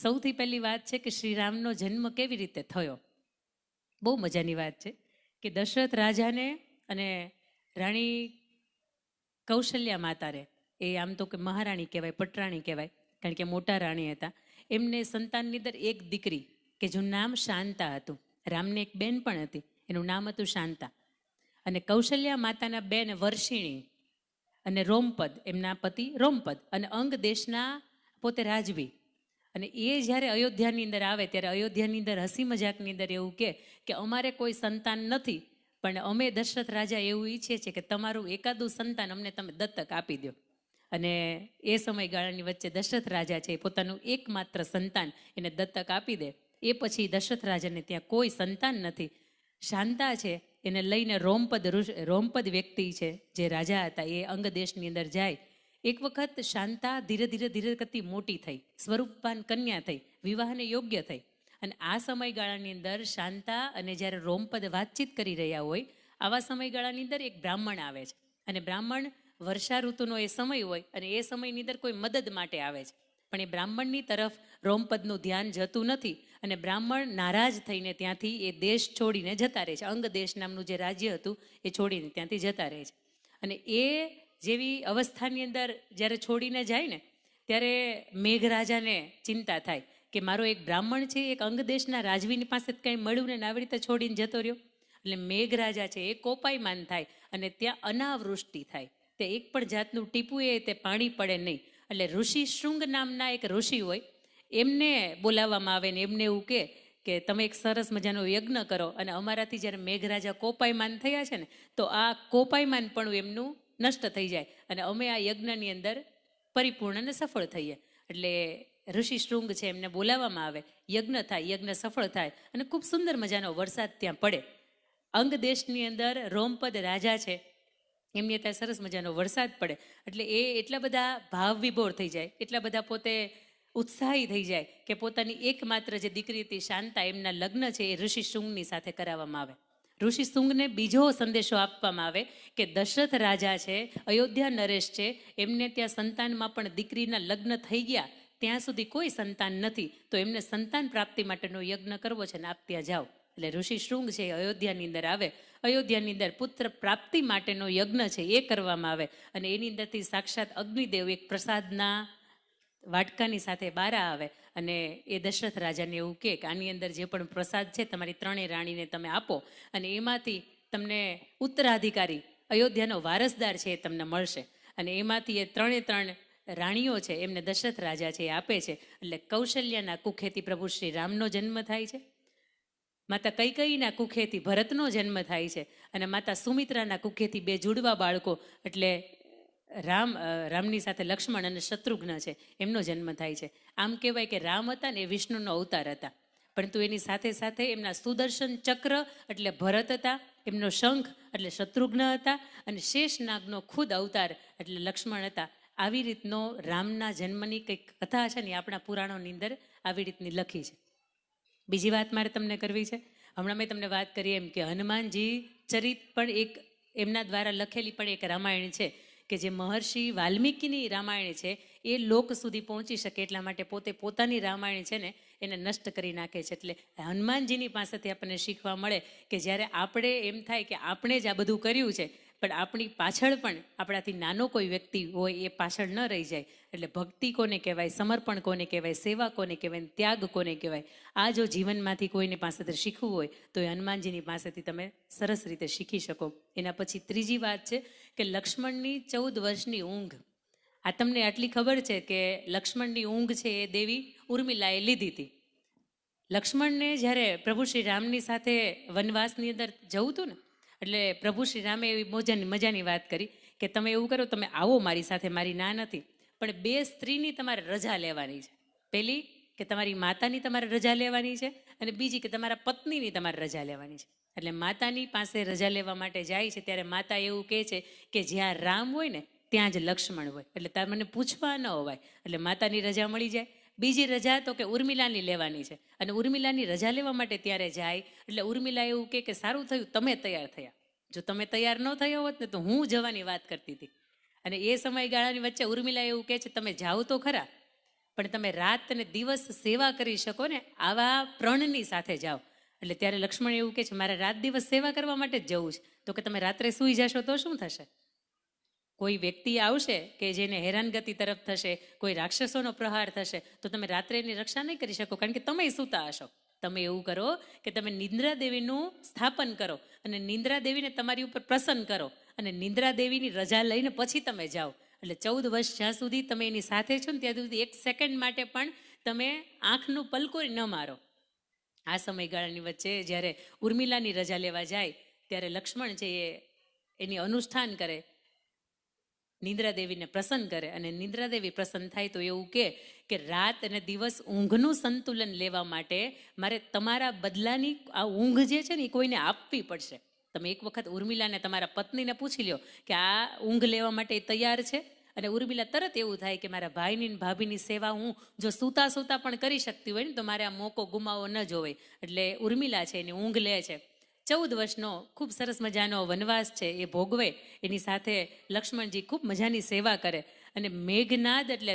સૌથી પહેલી વાત છે કે શ્રીરામનો જન્મ કેવી રીતે થયો. બહુ મજાની વાત છે કે દશરથ રાજાને અને રાણી કૌશલ્યા માતારે, એ આમ તો કે મહારાણી કહેવાય, પટરાણી કહેવાય, કારણ કે મોટા રાણી હતા. એમને સંતાનની અંદર એક દીકરી કે જેનું નામ શાંતા હતું. રામને એક બેન પણ હતી, એનું નામ હતું શાંતા. અને કૌશલ્યા માતાના બેન વર્ષિણી અને રોમપદ, એમના પતિ રોમપદ, અને અંગ દેશના પોતે રાજવી. અને એ જ્યારે અયોધ્યાની અંદર આવે ત્યારે અયોધ્યાની અંદર હસી મજાકની અંદર એવું કે અમારે કોઈ સંતાન નથી, પણ અમે દશરથ રાજા એવું ઈચ્છે છે કે તમારું એકાદું સંતાન અમને તમે દત્તક આપી દો. અને એ સમયગાળાની વચ્ચે દશરથ રાજા છે એ પોતાનું એકમાત્ર સંતાન એને દત્તક આપી દે. એ પછી દશરથ રાજાને ત્યાં કોઈ સંતાન નથી. શાંતા છે એને લઈને રોમપદ વ્યક્તિ છે જે રાજા હતા એ અંગ દેશની અંદર જાય. એક વખત શાંતા ધીરે ધીરે કરતી મોટી થઈ, સ્વરૂપવાન કન્યા થઈ, વિવાહને યોગ્ય થઈ. અને આ સમયગાળાની અંદર શાંતા અને જ્યારે રોમપદ વાતચીત કરી રહ્યા હોય, આવા સમયગાળાની અંદર એક બ્રાહ્મણ આવે છે. અને બ્રાહ્મણ વર્ષા ઋતુનો એ સમય હોય અને એ સમયની અંદર કોઈ મદદ માટે આવે છે. પણ એ બ્રાહ્મણની તરફ રોમપદનું ધ્યાન જતું નથી અને બ્રાહ્મણ નારાજ થઈને ત્યાંથી એ દેશ છોડીને જતા રહે છે. અંગ દેશ નામનું જે રાજ્ય હતું એ છોડીને ત્યાંથી જતા રહે છે. અને એ જેવી અવસ્થાની અંદર જ્યારે છોડીને જાય ને ત્યારે મેઘરાજાને ચિંતા થાય કે મારો એક બ્રાહ્મણ છે એક અંગ દેશના રાજવીની પાસે કંઈ મળ્યું ને આવી રીતે છોડીને જતો રહ્યો. એટલે મેઘરાજા છે એ કોપાયમાન થાય અને ત્યાં અનાવૃષ્ટિ થાય. તે એક પણ જાતનું ટીપું તે પાણી પડે નહીં. એટલે ઋષિ શૃંગ નામના એક ઋષિ હોય, એમને બોલાવવામાં આવે ને એમને એવું કે તમે એક સરસ મજાનો યજ્ઞ કરો. અને અમારાથી જ્યારે મેઘરાજા કોપાયમાન થયા છે ને તો આ કોપાયમાન પણ એમનું નષ્ટ થઈ જાય અને અમે આ યજ્ઞની અંદર પરિપૂર્ણ અને સફળ થઈએ. એટલે ઋષિ શૃંગ છે એમને બોલાવવામાં આવે, યજ્ઞ થાય, યજ્ઞ સફળ થાય અને ખૂબ સુંદર મજાનો વરસાદ ત્યાં પડે. અંગ દેશની અંદર રોમપદ રાજા છે એમની ત્યાં સરસ મજાનો વરસાદ પડે. એટલે એ એટલા બધા ભાવ વિભોર થઈ જાય, એટલા બધા પોતે ઉત્સાહી થઈ જાય કે પોતાની એકમાત્ર જે દીકરી હતી શાંતા, એમના લગ્ન છે એ ઋષિ શૃંગની સાથે કરાવવામાં આવે. ઋષિ શૃંગને બીજો સંદેશો આપવામાં આવે કે દશરથ રાજા છે, અયોધ્યા નરેશ છે, એમને ત્યાં સંતાનમાં પણ દીકરીના લગ્ન થઈ ગયા, ત્યાં સુધી કોઈ સંતાન નથી, તો એમને સંતાન પ્રાપ્તિ માટેનો યજ્ઞ કરવો છે ને આપ ત્યાં જાઓ. એટલે ઋષિ શૃંગ છે અયોધ્યાની અંદર આવે, અયોધ્યાની અંદર પુત્ર પ્રાપ્તિ માટેનો યજ્ઞ છે એ કરવામાં આવે. અને એની અંદરથી સાક્ષાત અગ્નિદેવ એક પ્રસાદના વાટકાની સાથે બહાર આવે અને એ દશરથ રાજાને એવું કે આની અંદર જે પણ પ્રસાદ છે તમારી ત્રણેય રાણીને તમે આપો અને એમાંથી તમને ઉત્તરાધિકારી અયોધ્યાનો વારસદાર છે એ તમને મળશે. અને એમાંથી એ ત્રણ રાણીઓ છે એમને દશરથ રાજા છે એ આપે છે. એટલે કૌશલ્યાના કુખેથી પ્રભુ શ્રી રામનો જન્મ થાય છે, માતા કૈકેયીના કુખેથી ભરતનો જન્મ થાય છે અને માતા સુમિત્રાના કુખેથી બે જુડવા બાળકો એટલે રામની સાથે લક્ષ્મણ અને શત્રુઘ્ન છે એમનો જન્મ થાય છે. આમ કહેવાય કે રામ હતા ને એ વિષ્ણુનો અવતાર હતા, પરંતુ એની સાથે સાથે એમના સુદર્શન ચક્ર એટલે ભરત હતા, એમનો શંખ એટલે શત્રુઘ્ન હતા અને શેષનાગનો ખુદ અવતાર એટલે લક્ષ્મણ હતા. આવી રીતનો રામના જન્મની કંઈક કથા છે ને આપણા પુરાણોની અંદર આવી રીતની લખી છે. બીજી વાત મારે તમને કરવી છે. હમણાં મેં તમને વાત કરી એમ કે હનુમાનજી ચરિત પણ એક એમના દ્વારા લખેલી પણ એક રામાયણ છે કે જે મહર્ષિ વાલ્મીકીની રામાયણ છે એ લોક સુધી પહોંચી શકે એટલા માટે પોતે પોતાની રામાયણ છે ને એને નષ્ટ કરી નાખે છે. એટલે હનુમાનજીની પાસેથી આપણને શીખવા મળે કે જ્યારે આપણે એમ થાય કે આપણે જ આ બધું કર્યું છે પણ આપણી પાછળ પણ આપણાથી નાનો કોઈ વ્યક્તિ હોય એ પાછળ ન રહી જાય. એટલે ભક્તિ કોને કહેવાય, સમર્પણ કોને કહેવાય, સેવા કોને કહેવાય, ત્યાગ કોને કહેવાય, આ જો જીવનમાંથી કોઈની પાસેથી શીખવું હોય તો એ હનુમાનજીની પાસેથી તમે સરસ રીતે શીખી શકો. એના પછી ત્રીજી વાત છે કે લક્ષ્મણની 14 વર્ષની ઊંઘ. આ તમને આટલી ખબર છે કે લક્ષ્મણની ઊંઘ છે એ દેવી ઉર્મિલાએ લીધી હતી. લક્ષ્મણને જ્યારે પ્રભુ શ્રી રામની સાથે વનવાસની અંદર જવું હતું ને એટલે પ્રભુ શ્રી રામે એવી મજાની વાત કરી કે તમે એવું કરો, તમે આવો મારી સાથે, મારી ના નથી, પણ 2 સ્ત્રીની તમારે રજા લેવાની છે. પહેલી કે તમારી માતાની તમારે રજા લેવાની છે અને બીજી કે તમારા પત્નીની તમારે રજા લેવાની છે. એટલે માતાની પાસે રજા લેવા માટે જાય છે ત્યારે માતા એવું કહે છે કે જ્યાં રામ હોય ને ત્યાં જ લક્ષ્મણ હોય, એટલે તાર મને પૂછવા ન હોવાય. એટલે માતાની રજા મળી જાય. બીજી રજા તો કે ઉર્મિલાની લેવાની છે અને ઉર્મિલાની રજા લેવા માટે ત્યારે જાય. એટલે ઉર્મિલા એવું કે સારું થયું તમે તૈયાર થયા, જો તમે તૈયાર ન થયા હોત ને તો હું જવાની વાત કરતી હતી. અને એ સમયગાળાની વચ્ચે ઉર્મિલા એવું કહે છે તમે જાઓ તો ખરા, પણ તમે રાત અને દિવસ સેવા કરી શકો ને આવા પ્રણની સાથે જાઓ. એટલે ત્યારે લક્ષ્મણ એવું કહે છે, મારે રાત દિવસ સેવા કરવા માટે જ જવું છે. તો કે તમે રાત્રે સૂઈ જશો તો શું થશે? કોઈ વ્યક્તિ આવશે કે જેને હેરાનગતિ તરફ થશે, કોઈ રાક્ષસોનો પ્રહાર થશે, તો તમે રાત્રે એની રક્ષા નહીં કરી શકો, કારણ કે તમે સૂતા હશો. તમે એવું કરો કે તમે નિંદ્રા દેવીનું સ્થાપન કરો અને નિંદ્રા દેવીને તમારી ઉપર પ્રસન્ન કરો અને નિંદ્રા દેવીની રજા લઈને પછી તમે જાઓ. એટલે 14 વર્ષ જ્યાં સુધી તમે એની સાથે છો ને ત્યાં સુધી 1 સેકન્ડ માટે પણ તમે આંખનું પલકોય ન મારો. આ સમયગાળાની વચ્ચે જ્યારે ઉર્મિલાની રજા લેવા જાય ત્યારે લક્ષ્મણ છે એ એની અનુષ્ઠાન કરે, નિંદ્રા દેવીને પ્રસન્ન કરે, અને નિંદ્રા દેવી પ્રસન્ન થાય તો એવું કે રાત અને દિવસ ઊંઘનું સંતુલન લેવા માટે મારે તમારા બદલાની આ ઊંઘ જે છે ને એ કોઈને આપવી પડશે. તમે એક વખત ઉર્મિલાને તમારા પત્નીને પૂછી લ્યો કે આ ઊંઘ લેવા માટે તૈયાર છે, અને ઉર્મિલા તરત એવું થાય કે મારા ભાઈની ભાભીની સેવા હું જો સૂતા સૂતા પણ કરી શકતી હોય ને તો મારે આ મોકો ગુમાવવો ન જોવે. એટલે ઉર્મિલા છે એની ઊંઘ લે છે. 14 વર્ષનો ખૂબ સરસ મજાનો વનવાસ છે એ ભોગવે. એની સાથે લક્ષ્મણજી ખૂબ મજાની સેવા કરે. અને મેઘનાદ એટલે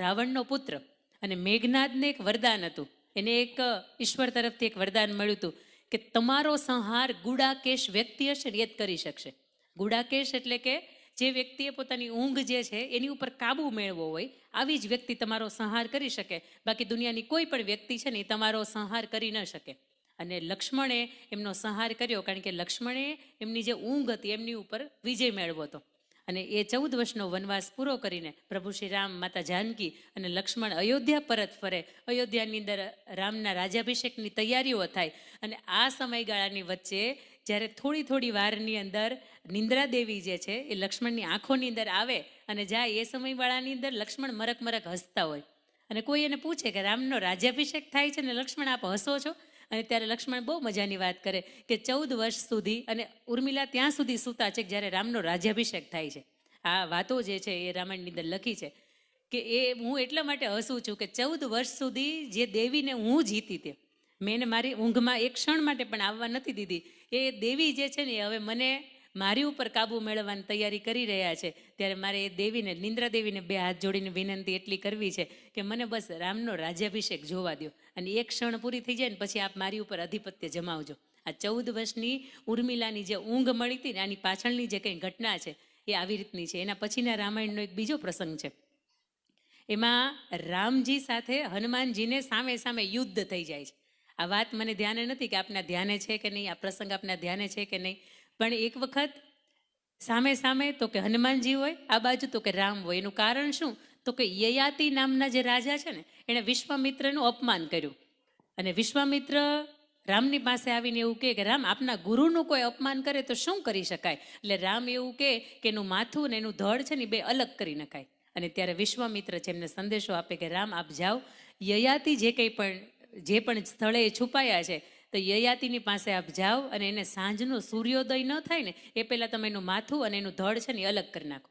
રાવણનો પુત્ર, અને મેઘનાદને એક વરદાન હતું. એને એક ઈશ્વર તરફથી એક વરદાન મળ્યું હતું કે તમારો સંહાર ગુડાકેશ વ્યક્તિ હશે ને એ જ કરી શકશે. ગુડાકેશ એટલે કે જે વ્યક્તિએ પોતાની ઊંઘ જે છે એની ઉપર કાબુ મેળવો હોય આવી જ વ્યક્તિ તમારો સંહાર કરી શકે. બાકી દુનિયાની કોઈ પણ વ્યક્તિ છે ને એ તમારો સંહાર કરી ન શકે. અને લક્ષ્મણે એમનો સંહાર કર્યો, કારણ કે લક્ષ્મણે એમની જે ઊંઘ હતી એમની ઉપર વિજય મેળવ્યો હતો. અને એ 14 વર્ષનો વનવાસ પૂરો કરીને પ્રભુ શ્રી રામ, માતા જાનકી અને લક્ષ્મણ અયોધ્યા પરત ફરે. અયોધ્યાની અંદર રામના રાજ્યાભિષેકની તૈયારીઓ થાય. અને આ સમયગાળાની વચ્ચે જ્યારે થોડી વારની અંદર નિંદ્રા દેવી જે છે એ લક્ષ્મણની આંખોની અંદર આવે અને જાય, એ સમયગાળાની અંદર લક્ષ્મણ મરક મરક હસતા હોય. અને કોઈ એને પૂછે કે રામનો રાજ્યાભિષેક થાય છે ને લક્ષ્મણ આપ હસો છો? અને ત્યારે લક્ષ્મણ બહુ મજાની વાત કરે કે 14 વર્ષ સુધી, અને ઉર્મિલા ત્યાં સુધી સૂતા છે જ્યારે રામનો રાજ્યાભિષેક થાય છે. આ વાતો જે છે એ રામાયણની અંદર લખી છે કે એ હું એટલા માટે હસું છું કે 14 વર્ષ સુધી જે દેવીને હું જીતી તે મેં એને મારી ઊંઘમાં એક ક્ષણ માટે પણ આવવા નથી દીધી. એ દેવી જે છે ને એ હવે મને મારી ઉપર કાબુ મેળવવાની તૈયારી કરી રહ્યા છે. ત્યારે મારે એ દેવીને, નિંદ્રા દેવીને 2 હાથ જોડીને વિનંતી એટલી કરવી છે કે મને બસ રામનો રાજ્યાભિષેક જોવા દો, અને એક ક્ષણ પૂરી થઈ જાય ને પછી આપ મારી ઉપર અધિપત્ય જમાવજો. આ 14 વર્ષની ઉર્મિલાની જે ઊંઘ મળી હતી ને આની પાછળની જે કંઈ ઘટના છે એ આવી રીતની છે. એના પછીના રામાયણનો એક બીજો પ્રસંગ છે. એમાં રામજી સાથે હનુમાનજીને સામે સામે યુદ્ધ થઈ જાય છે. આ વાત મને ધ્યાને નથી કે આપના ધ્યાને છે કે નહીં, આ પ્રસંગ આપના ધ્યાને છે કે નહીં, પણ એક વખત સામે સામે તો કે હનુમાનજી હોય, આ બાજુ તો કે રામ હોય. એનું કારણ શું? તો કે યયાતિ નામના જે રાજા છે ને એણે વિશ્વામિત્રનું અપમાન કર્યું. અને વિશ્વામિત્ર રામની પાસે આવીને એવું કહે કે રામ, આપના ગુરુનું કોઈ અપમાન કરે તો શું કરી શકાય? એટલે રામ એવું કહે કે એનું માથું ને એનું ધડ છે ને 2 અલગ કરી નખાય. અને ત્યારે વિશ્વામિત્ર છે એમને સંદેશો આપે કે રામ આપ જાઓ, યયાતિ જે પણ સ્થળે છુપાયા છે તો યયાતિની પાસે આપ જાઓ અને એને સાંજનો સૂર્યોદય ન થાય ને એ પહેલાં તમે એનું માથું અને એનું ધડ છે ને એ અલગ કરી નાખો.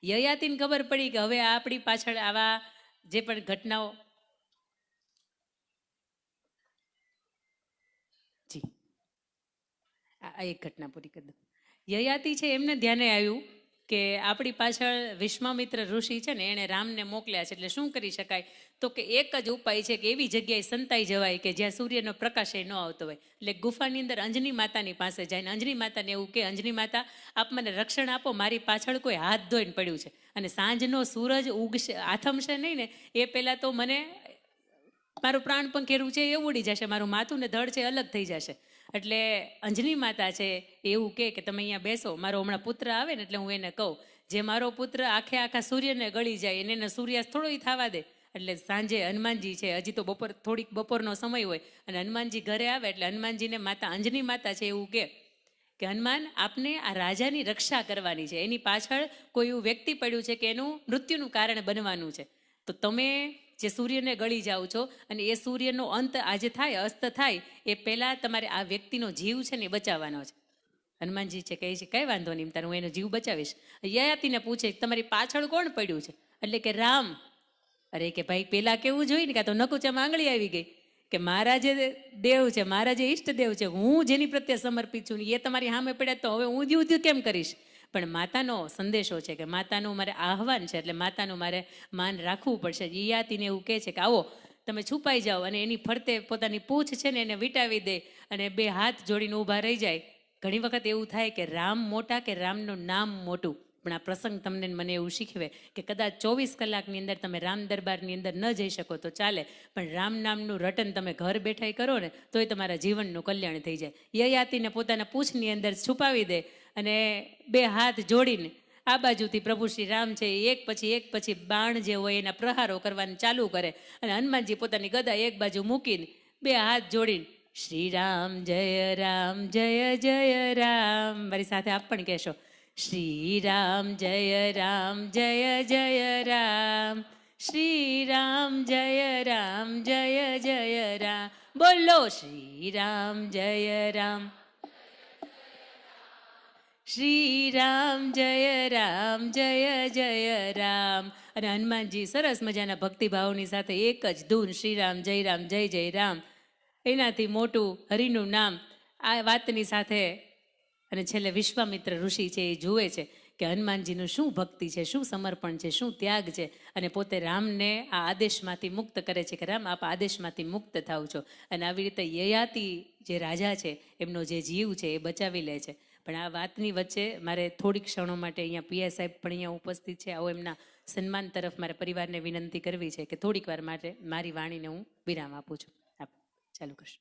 યયાતિને ખબર પડી કે હવે આપણી પાછળ આવા જે પણ ઘટનાઓ, જી આ એક ઘટના પૂરી કરી દો. યયાતિ છે એમને ધ્યાને આવ્યું કે આપણી પાછળ વિશ્વામિત્ર ઋષિ છે ને એણે રામને મોકલ્યા છે, એટલે શું કરી શકાય? તો કે એક જ ઉપાય છે કે એવી જગ્યાએ સંતાઈ જવાય કે જ્યાં સૂર્યનો પ્રકાશ ન આવતો હોય. એટલે ગુફાની અંદર અંજની માતાની પાસે જાય ને અંજની માતાને એવું કે અંજની માતા આપ મને રક્ષણ આપો, મારી પાછળ કોઈ હાથ ધોઈને પડ્યું છે અને સાંજનો સૂરજ ઉગશે આથમશે નહીં ને એ પહેલાં તો મને મારું પ્રાણ પંખેરું છે એ ઉડી જશે, મારું માથું ને ધડ છે અલગ થઈ જશે. એટલે અંજની માતા છે એવું કે તમે અહીંયા બેસો, મારો હમણાં પુત્ર આવે ને એટલે હું એને કહું, જે મારો પુત્ર આખા સૂર્યને ગળી જાય એને સૂર્યાસ્ત થોડો થવા દે. એટલે સાંજે હનુમાનજી છે, હજી તો બપોરનો સમય હોય, અને હનુમાનજી ઘરે આવે એટલે હનુમાનજીને માતા અંજની માતા છે એવું કે હનુમાન, આપને આ રાજાની રક્ષા કરવાની છે, એની પાછળ કોઈ એવું વ્યક્તિ પડ્યું છે કે એનું મૃત્યુનું કારણ બનવાનું છે, તો તમે જે સૂર્યને ગળી જાઓ છો અને એ સૂર્યનો અંત આજે થાય, અસ્ત થાય એ પહેલાં તમારે આ વ્યક્તિનો જીવ છે ને એ બચાવવાનો છે. હનુમાનજી છે કહે છે કંઈ વાંધો નહીં, તારે હું એનો જીવ બચાવીશ. યયાતિને પૂછે તમારી પાછળ કોણ પડ્યું છે? એટલે કે રામ. અરે કે ભાઈ પહેલાં કેવું જોઈએ ને, કાં તો નકુચામાં આંગળી આવી ગઈ કે મારા જે દેવ છે, મારા જે ઈષ્ટદેવ છે, હું જેની પ્રત્યે સમર્પિત છું એ તમારી સામે પડ્યા તો હવે હું યુદ્ધ કેમ કરીશ? પણ માતાનો સંદેશો છે કે માતાનું મારે આહવાન છે, એટલે માતાનું મારે માન રાખવું પડશે. યયાતિને એવું કહે છે કે આવો તમે છુપાઈ જાઓ, અને એની ફરતે પોતાની પૂંછ છે ને એને વીંટાવી દે અને બે હાથ જોડીને ઊભા રહી જાય. ઘણી વખત એવું થાય કે રામ મોટા કે રામનું નામ મોટું, પણ આ પ્રસંગ તમને મને એવું શીખવે કે કદાચ 24 કલાકની અંદર તમે રામ દરબારની અંદર ન જઈ શકો તો ચાલે, પણ રામ નામનું રટન તમે ઘર બેઠાઈ કરો ને તોય તમારા જીવનનું કલ્યાણ થઈ જાય. યયાતિને પોતાના પૂંછની અંદર છુપાવી દે અને બે હાથ જોડીને આ બાજુથી પ્રભુ શ્રી રામ છે એક પછી બાણ જે હોય એના પ્રહારો કરવાનું ચાલુ કરે, અને હનુમાનજી પોતાની ગદા એક બાજુ મૂકીને બે હાથ જોડીને શ્રી રામ જય જય રામ, મારી સાથે આપ પણ કહેશો શ્રી રામ જય જય રામ, શ્રી રામ જય રામ, બોલો શ્રી રામ જય રામ, શ્રી રામ જય રામ. અને હનુમાનજી સરસ મજાના ભક્તિભાવની સાથે એક જ ધૂન શ્રી રામ જય રામ. એનાથી મોટું હરિનું નામ આ વાતની સાથે. અને છેલ્લે વિશ્વામિત્ર ઋષિ છે એ જુએ છે કે હનુમાનજીનું શું ભક્તિ છે, શું સમર્પણ છે, શું ત્યાગ છે, અને પોતે રામને આ આદેશમાંથી મુક્ત કરે છે કે રામ આપ આદેશમાંથી મુક્ત થાવ છો. અને આવી રીતે યયાતિ જે રાજા છે એમનો જે જીવ છે એ બચાવી લે છે. પણ આ વાતની વચ્ચે મારે થોડીક ક્ષણો માટે અહીંયા પીઆઈ સાહેબ પણ અહીંયા ઉપસ્થિત છે, આવો એમના સન્માન તરફ મારે પરિવારને વિનંતી કરવી છે કે થોડીક વાર માટે મારી વાણીને હું વિરામ આપું છું. આપ ચાલુ કરશો.